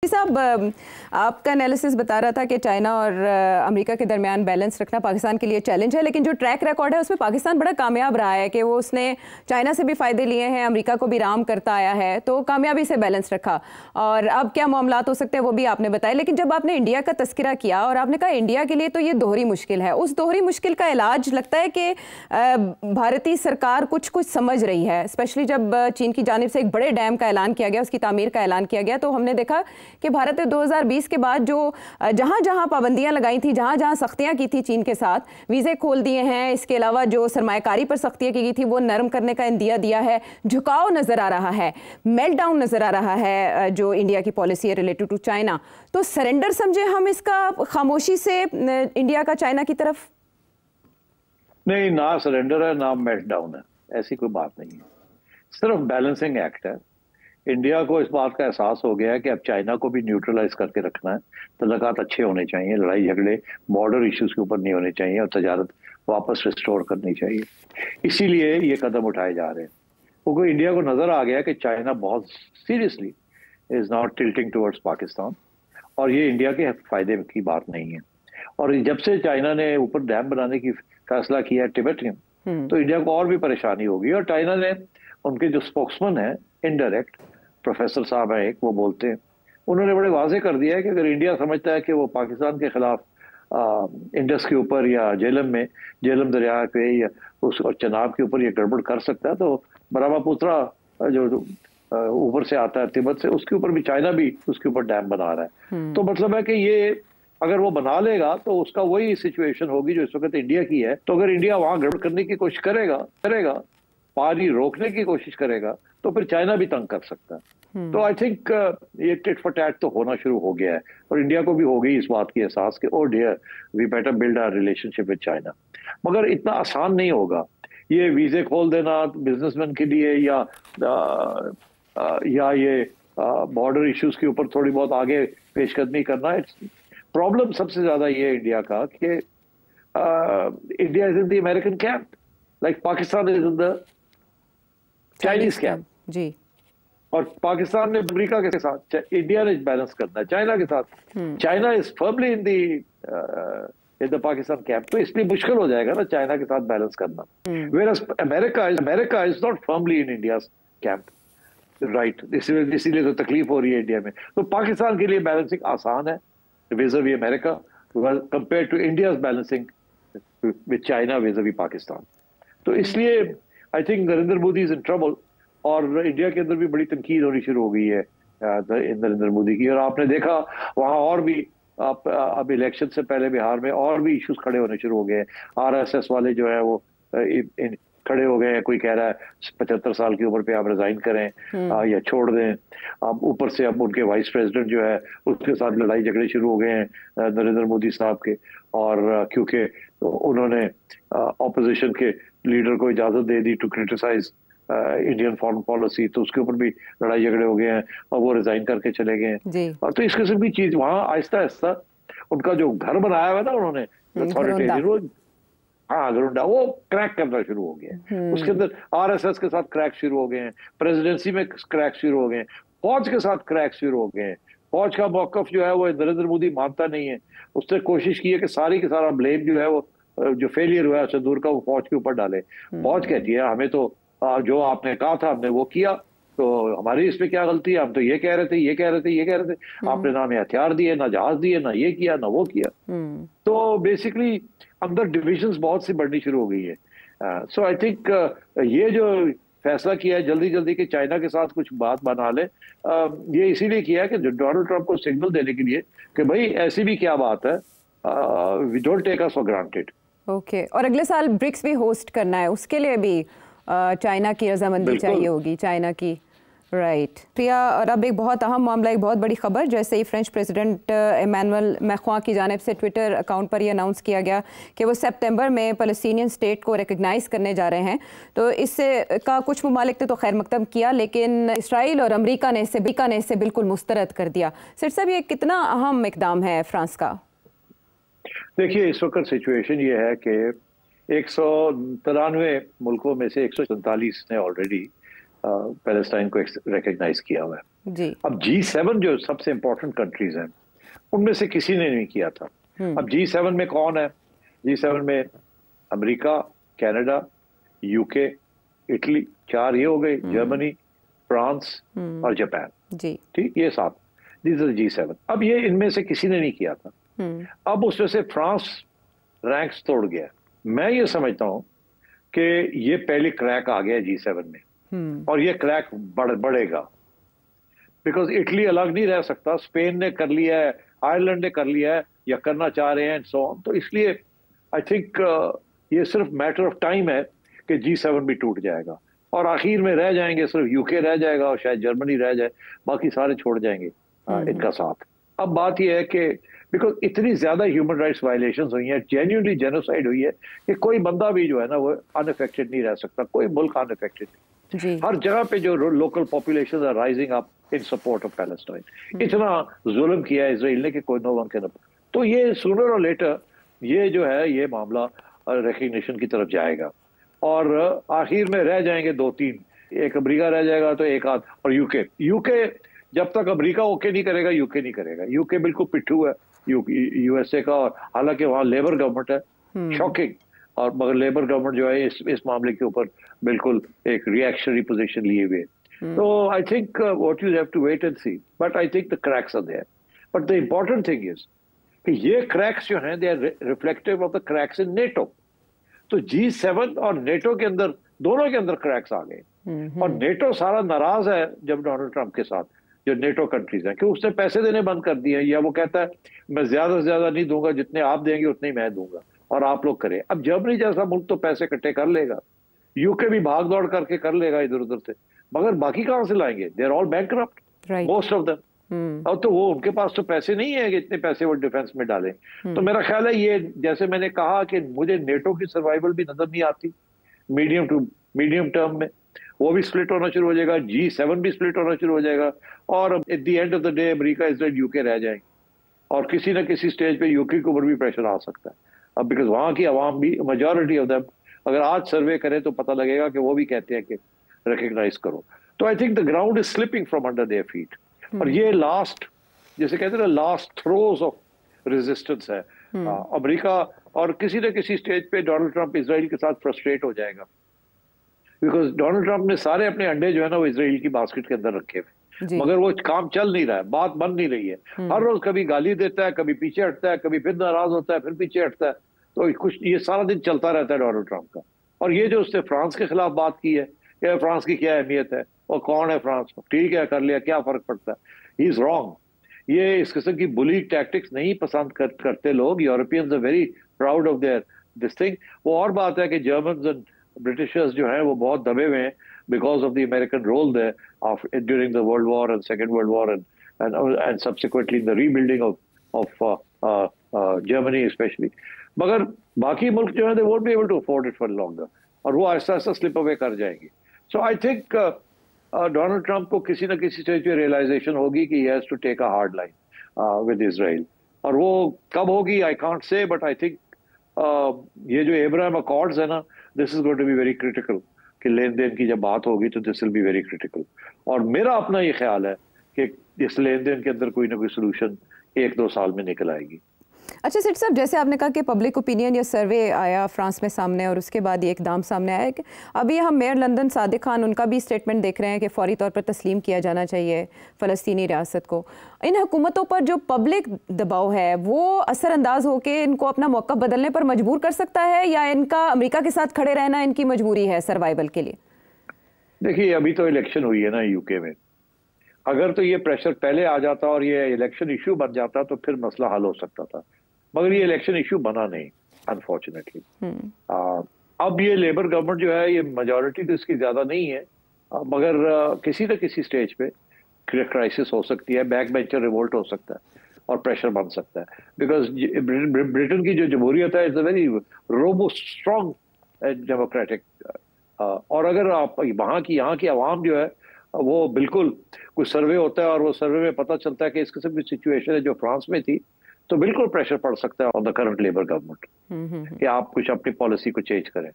साहब, आपका एनालिसिस बता रहा था कि चाइना और अमेरिका के दरमियान बैलेंस रखना पाकिस्तान के लिए चैलेंज है, लेकिन जो ट्रैक रिकॉर्ड है उसमें पाकिस्तान बड़ा कामयाब रहा है कि वो उसने चाइना से भी फ़ायदे लिए हैं, अमेरिका को भी राम करता आया है, तो कामयाबी से बैलेंस रखा। और अब क्या मामलात हो सकते हैं वो भी आपने बताया, लेकिन जब आपने इंडिया का तस्करा किया और आपने कहा इंडिया के लिए तो ये दोहरी मुश्किल है, उस दोहरी मुश्किल का इलाज लगता है कि भारतीय सरकार कुछ कुछ समझ रही है। स्पेशली जब चीन की जानिब से एक बड़े डैम का ऐलान किया गया, उसकी तामीर का ऐलान किया गया, तो हमने देखा कि भारत ने 2020 के बाद जो जहां जहां पाबंदियां लगाई थी, जहां जहां सख्तियां की थी चीन के साथ, वीज़े खोल दिए हैं। इसके अलावा जो सरमायाकारी पर सख्तियां की गई थी वो नरम करने का इंदिया दिया है। झुकाव नज़र आ रहा है, मेल्टडाउन नज़र आ रहा है जो इंडिया की पॉलिसी है रिलेटेड टू चाइना। तो सरेंडर समझे हम इसका खामोशी से इंडिया का चाइना की तरफ? नहीं, ना सरेंडर है ना मेल्टडाउन है, ऐसी कोई बात नहीं है। सिर्फ बैलेंसिंग एक्ट है। इंडिया को इस बात का एहसास हो गया है कि अब चाइना को भी न्यूट्रलाइज करके रखना है। तल्लुकात अच्छे होने चाहिए, लड़ाई झगड़े बॉर्डर इश्यूज के ऊपर नहीं होने चाहिए और तजारत वापस रिस्टोर करनी चाहिए। इसीलिए ये कदम उठाए जा रहे हैं, क्योंकि इंडिया को नजर आ गया कि चाइना बहुत seriously is not tilting towards Pakistan, और ये इंडिया के फायदे की बात नहीं है। और जब से चाइना ने ऊपर डैम बनाने की फैसला किया तिब्बत में, तो इंडिया को और भी परेशानी होगी। और चाइना ने, उनके जो स्पोक्समैन है इनडायरेक्ट प्रोफेसर साहब है एक, वो बोलते हैं, उन्होंने बड़े वाजे कर दिया है कि अगर इंडिया समझता है कि वो पाकिस्तान के खिलाफ इंडस के ऊपर या झेलम दरिया पे या उस और चनाब के ऊपर ये गड़बड़ कर सकता है, तो ब्रह्मपुत्रा जो ऊपर से आता है तिब्बत से, उसके ऊपर भी चाइना भी उसके ऊपर डैम बना रहा है। तो मतलब है कि ये अगर वो बना लेगा तो उसका वही सिचुएशन होगी जो इस वक्त इंडिया की है। तो अगर इंडिया वहां गड़बड़ करने की कोशिश करेगा, पानी रोकने की कोशिश करेगा, तो फिर चाइना भी तंग कर सकता है। तो आई थिंक ये टिट फॉर टैट तो होना शुरू हो गया है, और इंडिया को भी हो गई इस बात की एहसास कि oh dear, we better build our relationship with China. मगर इतना आसान नहीं होगा ये वीजे खोल देना बिजनेसमैन के लिए, या ये बॉर्डर इश्यूज के ऊपर थोड़ी बहुत आगे पेशकदमी करना। प्रॉब्लम सबसे ज्यादा ये है इंडिया का कि India is in the American camp, like Pakistan is in the Chinese camp जी। और पाकिस्तान ने अमेरिका के साथ, इंडिया ने बैलेंस करना है चाइना के साथ। China is firmly in the Pakistan camp, तो इसलिए मुश्किल हो जाएगा ना चाइना के साथ बैलेंस करना। Whereas America is not firmly in India camp, right. इसीलिए तो तकलीफ हो रही है इंडिया में। तो पाकिस्तान के लिए बैलेंसिंग आसान है vis-a-vis America compare to India balancing with China vis-a-vis Pakistan. तो इसलिए I think Narendra Modi is in trouble, और इंडिया के अंदर भी बड़ी तनकीद होनी शुरू हो गई है नरेंद्र मोदी की। और आपने देखा वहां और भी अब इलेक्शन से पहले बिहार में और भी इश्यूज खड़े होने शुरू हो गए हैं। आरएसएस वाले जो है वो खड़े हो गए हैं। कोई कह रहा है 75 साल की उम्र पे आप रिजाइन करें या छोड़ दें। अब ऊपर से अब उनके वाइस प्रेसिडेंट जो है उसके साथ लड़ाई झगड़े शुरू हो गए हैं नरेंद्र मोदी साहब के, और क्योंकि उन्होंने ऑपोजिशन के लीडर को इजाजत दे दी to criticise Indian foreign policy, तो उसके ऊपर भी लड़ाई झगड़े हो गए हैं और वो रिजाइन करके चले गए हैं। और तो इस किस्म की चीज वहां आहिस्ता आहिस्ता उनका जो घर बनाया हुआ है ना उन्होंने अथॉरिटेरियन, हाँ गरुंडा, वो क्रैक करना शुरू हो गया। उसके अंदर आरएसएस के साथ क्रैक शुरू हो गए हैं, प्रेसिडेंसी में क्रैक शुरू हो गए हैं, फौज के साथ क्रैक शुरू हो गए हैं। फौज का मौकफ जो है वो नरेंद्र मोदी मानता नहीं है। उसने कोशिश की है कि सारी की सारा ब्लेम जो है वो जो फेलियर हुआ है संदूर का वो फौज के ऊपर डाले। फौज कहती है हमें तो जो आपने कहा था हमने वो किया, तो हमारी इसमें क्या गलती है, हम तो ये कह रहे थे, आपने ना हमें हथियार दिए, ना जहाज दिए, ना ये किया ना वो किया। तो बेसिकली अंदर डिविजन्स बहुत सी बढ़नी शुरू हो गई है। सो आई थिंक ये जो फैसला किया है जल्दी कि चाइना के साथ कुछ बात बना ले, ये इसीलिए किया है कि डोनाल्ड ट्रंप को सिग्नल देने के लिए कि भाई ऐसी भी क्या बात है, we don't take us for granted. Okay, और अगले साल ब्रिक्स भी होस्ट करना है, उसके लिए भी चाइना की रजामंदी चाहिए होगी, चाइना की, राइट। प्रिया, और अब एक बहुत अहम मामला, एक बहुत बड़ी खबर, जैसे ही फ्रेंच प्रेसिडेंट इमैनुअल मैक्रों की जानिब से ट्विटर अकाउंट पर ये अनाउंस किया गया कि वो सितंबर में फ़लस्तीनियन स्टेट को रिकग्नाइज़ करने जा रहे हैं। तो इससे का कुछ ममालिक ने तो खैर मकदम किया, लेकिन इसराइल और अमेरिका ने इससे बिल्कुल मुस्तरद कर दिया। सिर साहब, ये कितना अहम इकदाम है फ्रांस का? देखिए, इस वक्त सिचुएशन ये है कि 193 मुल्कों में से 147 ने ऑलरेडी पैलेस्टाइन को रिकग्नाइज किया हुआ है। जी। अब G7 जो सबसे इंपॉर्टेंट कंट्रीज हैं उनमें से किसी ने नहीं किया था। अब G7 में कौन है? G7 में अमेरिका, कनाडा, यूके, इटली, 4 ये हो गए, जर्मनी, फ्रांस और जापान। जी। ठीक, ये 7, दिस इज G7। अब ये इनमें से किसी ने नहीं किया था। अब उसमें से फ्रांस रैंक्स तोड़ गया। मैं ये समझता हूं कि ये पहली क्रैक आ गया G7 में, और ये क्रैक बढ़ेगा, बिकॉज इटली अलग नहीं रह सकता। स्पेन ने कर लिया है, आयरलैंड ने कर लिया है या करना चाह रहे हैं एंड सो ऑन। तो इसलिए आई थिंक ये सिर्फ मैटर ऑफ टाइम है कि G7 भी टूट जाएगा और आखिर में रह जाएंगे सिर्फ यूके रह जाएगा और शायद जर्मनी रह जाए, बाकी सारे छोड़ जाएंगे इनका साथ। अब बात यह है कि बिकॉज इतनी ज्यादा ह्यूमन राइट्स वायलेशंस हुई हैं, जेन्युइनली जेनोसाइड हुई है, कि कोई बंदा भी जो है ना वो अनअफेक्टेड नहीं रह सकता, कोई मुल्क अनअफेक्टेड। हर जगह पे जो local population are rising up in support of Palestine. इतना जुल्म किया है इजराइल ने कि कोई नो वन कैन। तो ये सूनर और लेटर ये जो है ये मामला रिकग्निशन की तरफ जाएगा और आखिर में रह जाएंगे 2-3, एक अमेरिका रह जाएगा तो एक आध, और यूके जब तक अमेरिका ओके नहीं करेगा यूके नहीं करेगा। यूके बिल्कुल पिट्ठू है यूएसए का, और हालांकि वहां लेबर गवर्नमेंट है, शॉकिंग। और मगर लेबर गवर्नमेंट जो है इस मामले के ऊपर बिल्कुल एक रिएक्शनरी पोजीशन लिए हुए। तो I think what you have to wait and see, but I think the cracks are there. But the important thing is कि ये क्रैक्स जो हैं they are reflective of the cracks in NATO. तो G7 और नेटो के अंदर, दोनों के अंदर क्रैक्स आ गए, और नेटो सारा नाराज है जब डोनाल्ड ट्रंप के साथ, जो नेटो कंट्रीज हैं, कि उसने पैसे देने बंद कर दिए, या वो कहता है मैं ज्यादा से ज्यादा नहीं दूंगा, जितने आप देंगे उतने ही मैं दूंगा और आप लोग करें। अब जर्मनी जैसा मुल्क तो पैसे इकट्ठे कर लेगा, यूके भी भाग दौड़ करके कर लेगा इधर उधर से, मगर बाकी कहां से लाएंगे? They are all bankrupt most of them. अब तो वो उनके पास तो पैसे नहीं है कि इतने पैसे वो डिफेंस में डालें। तो मेरा ख्याल है ये, जैसे मैंने कहा कि मुझे नेटो की सर्वाइवल भी नजर नहीं आती मीडियम टर्म में, वो भी स्प्लिट होना शुरू हो जाएगा, G7 भी स्प्लिट होना शुरू हो जाएगा, और at the end of the day America, Israel, UK रह जाएंगे, और किसी ना किसी स्टेज पे यूके के ऊपर भी प्रेशर आ सकता है। अब बिकॉज वहां की आवाम भी, मेजॉरिटी ऑफ देम, अगर आज सर्वे करें तो पता लगेगा कि वो भी कहते हैं कि रिकग्नाइज करो। तो I think the ground is slipping from under their feet, और ये लास्ट, जैसे कहते हैं ना, लास्ट थ्रोज ऑफ रेजिस्टेंस है अमेरिका। और किसी न किसी स्टेज पे डोनाल्ड ट्रंप इजराइल के साथ फ्रस्ट्रेट हो जाएगा, बिकॉज डोनाल्ड ट्रंप ने सारे अपने अंडे जो है ना वो इजराइल की बास्केट के अंदर रखे हुए, मगर वो काम चल नहीं रहा है, बात बन नहीं रही है। हर रोज कभी गाली देता है, कभी पीछे हटता है, कभी फिर नाराज होता है, फिर पीछे हटता है। तो कुछ ये सारा दिन चलता रहता है डोनाल्ड ट्रंप का। और ये जो उसने फ्रांस के खिलाफ बात की है कि फ्रांस की क्या अहमियत है और कौन है फ्रांस, ठीक है कर लिया, क्या फर्क पड़ता है, ही इज रॉन्ग। ये इस किस्म की बुली टैक्टिक्स नहीं पसंद करते लोग। Europeans are very proud of their this thing. वो और बात है कि जर्मन्स एंड ब्रिटिशर्स जो हैं वो बहुत दबे हुए हैं because of the American role there during the World War and Second World War and subsequently in the rebuilding of Germany especially. मगर बाकी मुल्क जो है they won't be able to afford it for longer, और वो Aahista Aahista slip away कर जाएंगे। So I think Donald Trump को किसी न किसी स्टेज पे रियलाइजेशन होगी कि he has to take a hard line with Israel, और वो कब होगी I can't say, but I think ये जो एब्राहम अकॉर्ड्स है ना, this is going to be very critical, कि लेन देन की जब बात होगी तो this will be very critical. और मेरा अपना ये ख्याल है कि इस लेन देन के अंदर कोई ना कोई सोल्यूशन 1-2 साल में निकल आएगी। अच्छा सेठ साहब, जैसे आपने कहा कि पब्लिक ओपिनियन या सर्वे आया फ्रांस में सामने, और उसके बाद ये एकदम सामने आया कि अभी हम मेयर लंदन सादिक खान, उनका भी स्टेटमेंट देख रहे हैं कि फौरी तौर पर तस्लीम किया जाना चाहिए फ़लस्तीनी रियासत को। इन हुकूमतों पर जो पब्लिक दबाव है वो असरअंदाज होकर इनको अपना मौक़िफ़ बदलने पर मजबूर कर सकता है, या इनका अमेरिका के साथ खड़े रहना इनकी मजबूरी है सर्वाइवल के लिए? देखिए, अभी तो इलेक्शन हुई है ना यूके में, अगर तो ये प्रेशर पहले आ जाता और ये इलेक्शन इशू बन जाता तो फिर मसला हल हो सकता था, मगर ये इलेक्शन इशू बना नहीं अनफॉर्चुनेटली। अब ये लेबर गवर्नमेंट जो है, ये मेजॉरिटी तो इसकी ज्यादा नहीं है, मगर किसी न किसी स्टेज पे क्राइसिस हो सकती है, बैक बेंचर रिवोल्ट हो सकता है और प्रेशर बन सकता है। बिकॉज ब्रिटेन की जो जमहूरियत है it's a very robust strong democratic, और अगर आप वहाँ की आवाम जो है वो बिल्कुल, कुछ सर्वे होता है और वो सर्वे में पता चलता है कि इस किस्म की सिचुएशन है जो फ्रांस में थी, तो बिल्कुल प्रेशर पड़ सकता है on the current labour government कि आप कुछ अपनी पॉलिसी को चेंज करें।